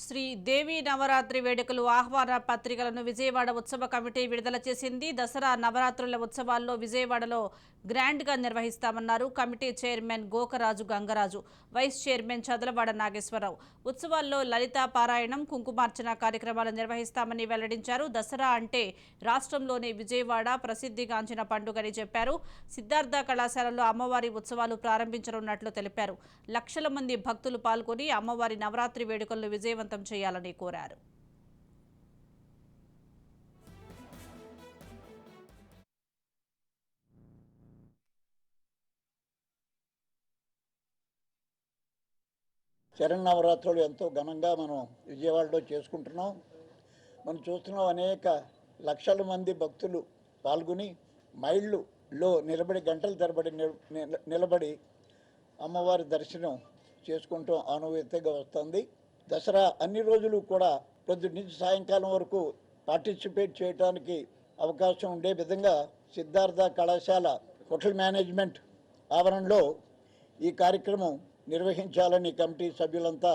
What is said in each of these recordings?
శ్రీ దేవి నవరాత్రి వేడుకలు ఆహ్వాన పత్రికలను విజయవాడ ఉత్సవ కమిటీ విడుదల చేసింది. దసరా నవరాత్రుల ఉత్సవాల్లో విజయవాడలో గ్రాండ్ గా నిర్వహిస్తామన్నారు committee chairman Gokaraju Gangaraju, vice chairman Chadalavada Nageswararao. ఉత్సవాల్లో లలిత పారాయణం, కుంకుమార్చన కార్యక్రమాలు నిర్వహిస్తామని వెల్లడించారు. దసరా అంటే రాష్ట్రంలోని విజయవాడ ప్రసిద్ధిగాంచిన పండుగని చెప్పారు. సిద్ధార్థ కళాశాలలో అమ్మవారి ఉత్సవాలు ప్రారంభించనున్నట్లు తెలిపారు. లక్షల మంది భక్తులు పాల్గొని అమ్మవారి నవరాత్రి వేడుకలను విజయవంతం చేయాలని కోరారు. శరన్నవరాత్రులు ఎంతో ఘనంగా మనం విజయవాడలో చేసుకుంటున్నాం. మనం చూస్తున్నాం, అనేక లక్షల మంది భక్తులు పాల్గొని మైళ్ళలో నిలబడి గంటల తరబడి నిలబడి అమ్మవారి దర్శనం చేసుకుంటూ ఆనవాయితీగా వస్తుంది. దసరా అన్ని రోజులు కూడా పొద్దుటి నుంచి సాయంకాలం వరకు పార్టిసిపేట్ చేయడానికి అవకాశం ఉండే విధంగా సిద్ధార్థ కళాశాల హోటల్ మేనేజ్మెంట్ ఆవరణలో ఈ కార్యక్రమం నిర్వహించాలని కమిటీ సభ్యులంతా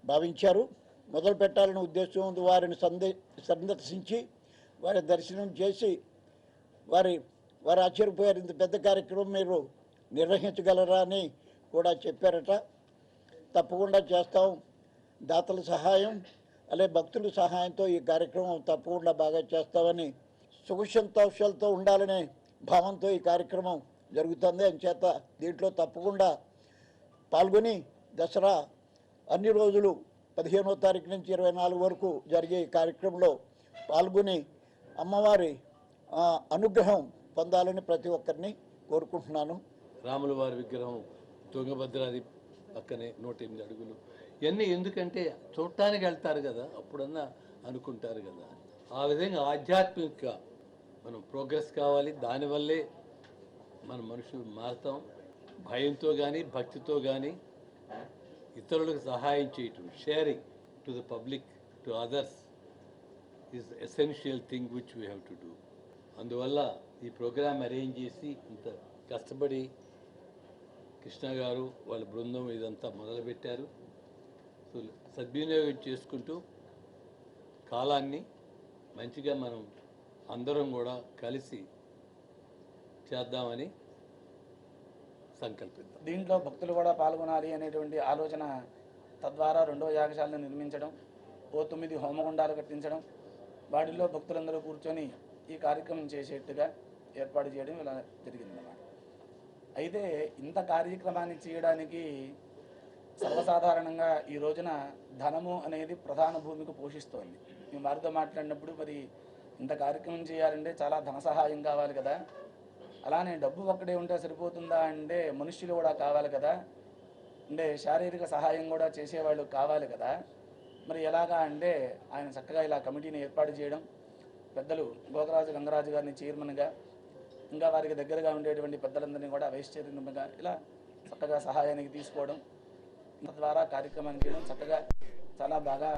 భావించారు. మొదలు పెట్టాలనే ఉద్దేశం వారిని సందర్శించి వారి దర్శనం చేసి వారు ఆశ్చర్యపోయారు, ఇంత పెద్ద కార్యక్రమం మీరు నిర్వహించగలరా అని కూడా చెప్పారట. తప్పకుండా చేస్తాం. దాతల సహాయం అలాగే భక్తుల సహాయంతో ఈ కార్యక్రమం తప్పకుండా బాగా చేస్తామని, సుఖ సంతోషాలతో ఉండాలనే భావంతో ఈ కార్యక్రమం జరుగుతుంది. అంచేత దీంట్లో తప్పకుండా పాల్గొని దసరా అన్ని రోజులు 15వ తారీఖు నుంచి 24 వరకు జరిగే ఈ కార్యక్రమంలో పాల్గొని అమ్మవారి అనుగ్రహం పొందాలని ప్రతి ఒక్కరిని కోరుకుంటున్నాను. రాముల వారి విగ్రహం తుంగభద్రాది పక్కనే 108 అడుగులు, ఇవన్నీ ఎందుకంటే చూడటానికి వెళ్తారు కదా, అప్పుడన్నా అనుకుంటారు కదా. ఆ విధంగా ఆధ్యాత్మిక మనం ప్రోగ్రెస్ కావాలి. దానివల్లే మన మనుషులు మారుతాం. భయంతో కానీ భక్తితో కానీ ఇతరులకు సహాయం చేయటం, sharing to the public, to others is essential thing which we have to do. అందువల్ల ఈ ప్రోగ్రామ్ అరేంజ్ చేసి ఇంత కష్టపడి కృష్ణ గారు వాళ్ళ బృందం ఇదంతా మొదలుపెట్టారు. సో సద్వినియోగం చేసుకుంటూ కాలాన్ని మంచిగా మనం అందరం కూడా కలిసి చేద్దామని సంకల్పిద్దాం. దీంట్లో భక్తులు కూడా పాల్గొనాలి అనేటువంటి ఆలోచన, తద్వారా 2వ యాగశాలను నిర్మించడం, 9 హోమగుండాలు కట్టించడం, వాటిల్లో భక్తులందరూ కూర్చొని ఈ కార్యక్రమం చేసేట్టుగా ఏర్పాటు చేయడం ఇలా జరిగిందన్నమాట. అయితే ఇంత కార్యక్రమాన్ని చేయడానికి సర్వసాధారణంగా ఈ రోజున ధనము అనేది ప్రధాన భూమిక పోషిస్తోంది. మేము వారితో మాట్లాడినప్పుడు, మరి ఇంత కార్యక్రమం చేయాలంటే చాలా ధన సహాయం కావాలి కదా, అలానే డబ్బు ఒక్కడే ఉంటే సరిపోతుందా అంటే మనుష్యులు కూడా కావాలి కదా, అంటే శారీరక సహాయం కూడా చేసేవాళ్ళు కావాలి కదా. మరి ఎలాగా అంటే ఆయన చక్కగా ఇలా కమిటీని ఏర్పాటు చేయడం, పెద్దలు గోకరాజు గంగరాజు గారిని చైర్మన్గా, ఇంకా వారికి దగ్గరగా ఉండేటువంటి పెద్దలందరినీ కూడా వైస్ చైర్మన్గా ఇలా చక్కగా సహాయానికి తీసుకోవడం, తద్వారా కార్యక్రమాన్ని చేయడం చక్కగా చాలా బాగా